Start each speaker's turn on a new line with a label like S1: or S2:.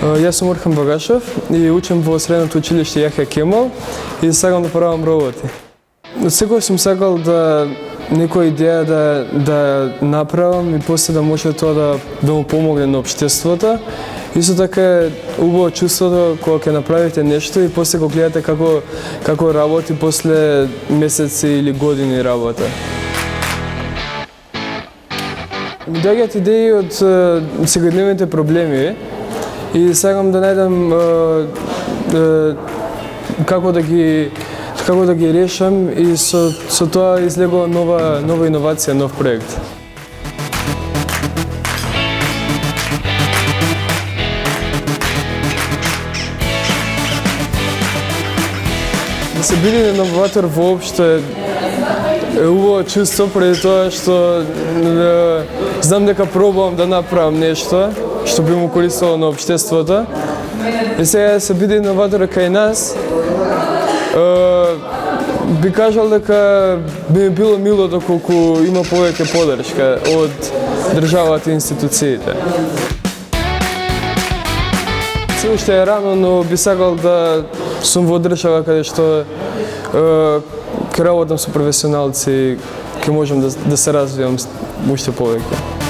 S1: Јас сум Орхан Багашев и учам во средното училиште Јахја Кемал и сакам да правам роботи. Секој сум сакал да некоја идеја да направам и после да може тоа да му помогне на општеството. Исто така е убаво чувството кога ќе направите нешто и после го гледате како работи после месеци или години работа. Ми доаѓаат идеи од секојдневните проблеми и сакам да најдам како да ги решам и со тоа излегува нова иновација, нов проект. Да се биде иноватор воопшто е убаво чувство преди тоа што знам дека пробувам да направам нешто што би му користело на општеството. И сега да се биде иноватор кај нас, би кажал дека би ми било мило доколку има повеќе поддршка од државата и институциите. Се уште е рано, но би сакал да сум во држава каде што ќе работам со професионалци, ќе можам да се развивам уште повеќе.